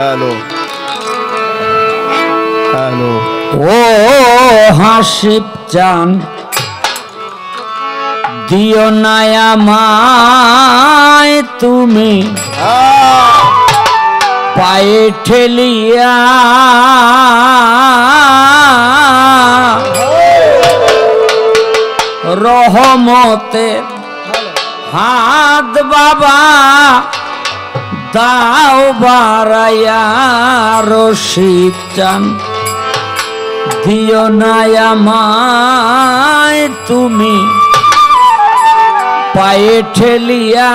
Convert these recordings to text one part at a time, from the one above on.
hello hello ও হাসিব চান দিও না আমায় তুমি পায়ে ঠেলিয়া রহমতে হাত বাবা দাও বাড়াইয়া রশিদ চান দিও না আমায় তুমি পায়ে ঠেলিয়া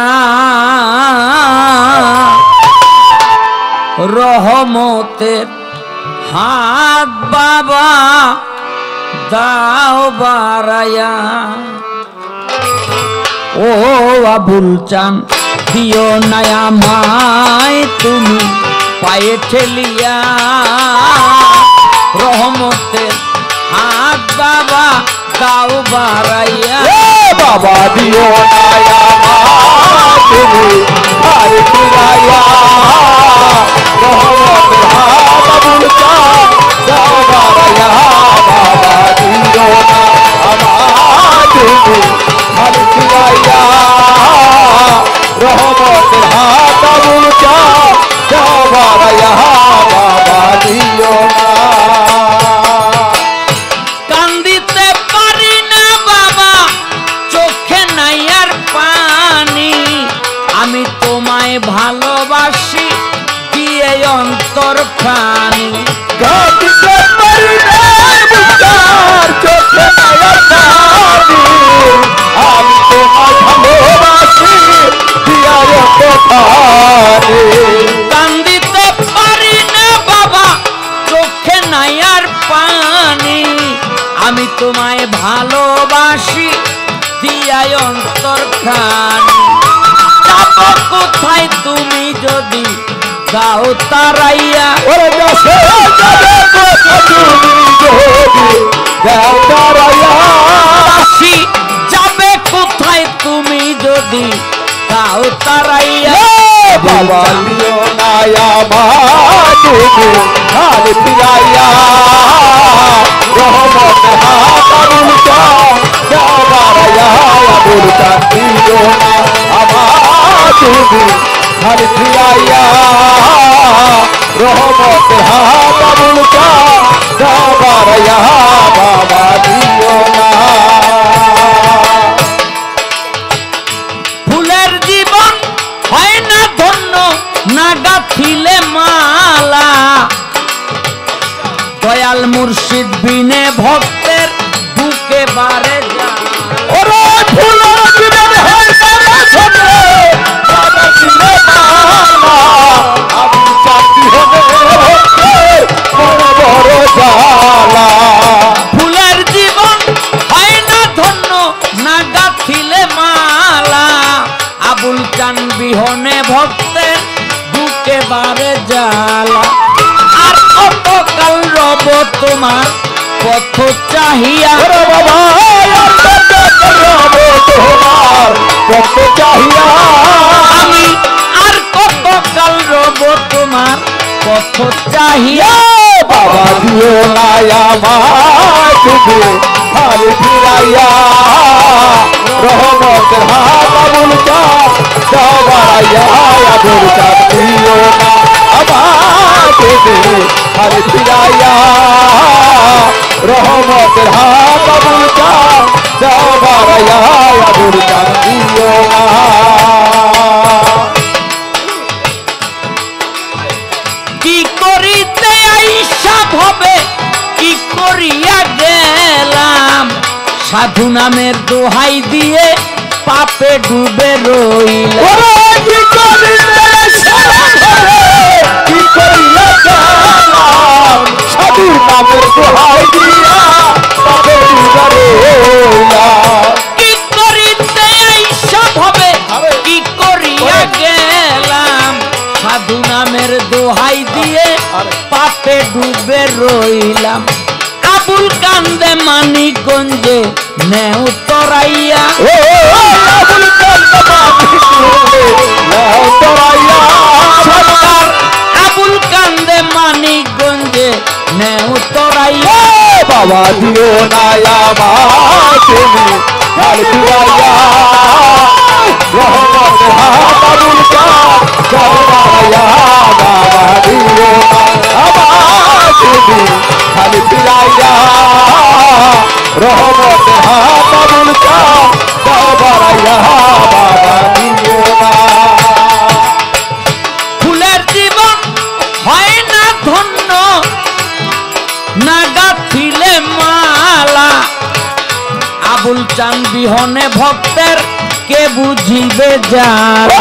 রহমতের হাত বাবা দাও বাড়াইয়া ও আবুল চান দিও না আমায় তুমি পায়ে ঠেলিয়া রহমতের হাত বাবা দাও বাড়াইয়া বাবা দিও না আমায় তুমি পায়ে ঠেলিয়া রহমতের হাত আবুল চান দাও বাড়াইয়া বাবা দিও না আমায় তুমি পায়ে ঠেলিয়া রহমতের হাত আবুল চান দাও বাড়াইয়া বাবা দিও না ভালোবাসি দিয়ে অন্তর প্রাণী গাইতে পারি না বুঝার চোখে পানি আমি তোমায় ভালোবাসি দিয়ে অন্তর প্রাণী কান্দিতে পারি না বাবা চোখে নাই আর পানি আমি তোমায় ভালোবাসি দিয়ে অন্তর প্রাণী কোথায় তুমি যদি গাও তারাইয়া ওরে যাবে তুমি যদি গাও তারাইয়া যাবে কোথায় তুমি যদি গাও তারাইয়া বাবা দিও না আমায় তুমি খালি ফিরাইয়া রহমতের হাত আবুল চান দাও বাড়াইয়া আবুল চান দিও না আমায় তুমি খালি ফিরাইয়া রহমতের হাত আবুল চান দাও বাড়াইয়া বাবা দিও না ফুলের জীবন হয় না ধন্য না গাঁথিলে মালা দয়াল মুর্শিদ বিনে ভক্তের বুকে বারে যা ওরে ফুলের জীবন হয় না ধন্য না গাঁথিলে মালা আমি চাঁদি হবে বড় বড় জ্বালা ফুলের জীবন হয় না ধন্য না গাঁথিলে মালা আবুল চান বিহনে ভক্তের বুকে বারে জ্বালা আর কতকাল রব তোমার পথ চাহিয়া ওরে বাবা আর কতকাল রব তোমার পথ চাহিয়া আমি আর কতকাল রব তোমার পথ চাহিয়া বাবা দিও না আমায় তুমি খালি ফিরাইয়া রহমতের হাত আবুল চান দাও বাড়াইয়া আবুল চান দিও না আমায় তুমি খালি ফিরাইয়া রহমতের হাত আবুল চান দাও বাড়াইয়া আবুল চান দিও না কি করিতে আইসাব হবে কি করিয়া গেলাম সাধু নামের দোহাই দিয়ে পাপে ডুবে রইলাম কি করিতে কি করিয়া গেলাম সাধু নামের দোহাই দিয়া পাপে ডুবে রইলাম কি করিতে আইসাব হবে কি করিয়া গেলাম সাধু নামের দোহাই দিয়ে পাপে ডুবে রইলাম আবুল কান্দে মানিকগঞ্জে নেও তরাইয়া আবুল কান্দে মানিকগঞ্জে নেও তরাইয়া সরকার আবুল মানিকগঞ্জে নেও তোরাইয়া বাবা দিও না আমার তুমি হাল ফিরাইয়া রহমত হাতাবুল কাম দরবারাইয়া বাবা দিও না আমার তুমি হাল ফিরাইয়া রহমত হাতাবুল কাম দরবারাইয়া বাবা দিও না ফুলের জীবন হয় না ধন্য না গাঁথিলে মালা আবুল চান বিহনে ভক্তের কে বুঝিবে জালা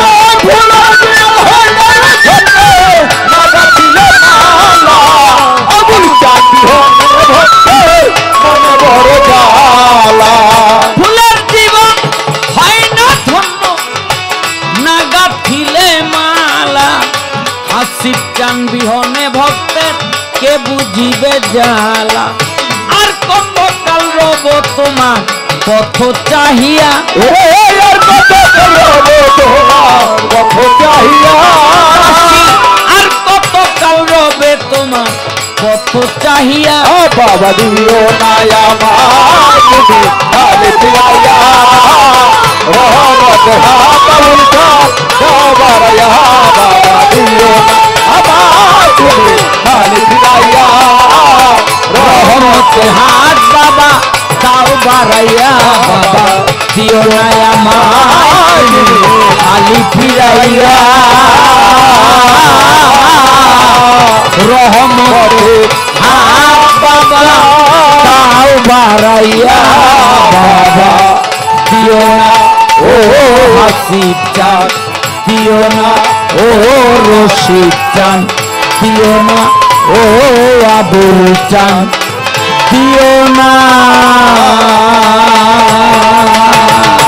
আবুল চান বিহনে ভক্তের মনে বড় জ্বালা ফুলের জীবন হয় না ধন্য না গাঁথিলে মালা হাসির চান বিহনে ভক্তের কে বুঝিবে জালা আর কতকাল রব তোমার পথ চাহিয়া আর কত করব তোমার পথ চাহিয়া আর কতকাল রবে তোমার পথ চাহিয়া বাবা দিও না আমার তুমি হাল ফিরাইয়া রহমত হাতাবুল কাম দরবারাইয়া বাবা দিও না আমার তুমি হাল ফিরাইয়া রহমতে হাত বাবা তাও বাড়াইয়া বাবা দিও না আমার আলি ফিরাইয়া রহমতে হাত বাবা তাও বাড়াইয়া বাবা দিও না ও হাসিব চান দিও না ও রশিদ চান দিও না ও আবুল চান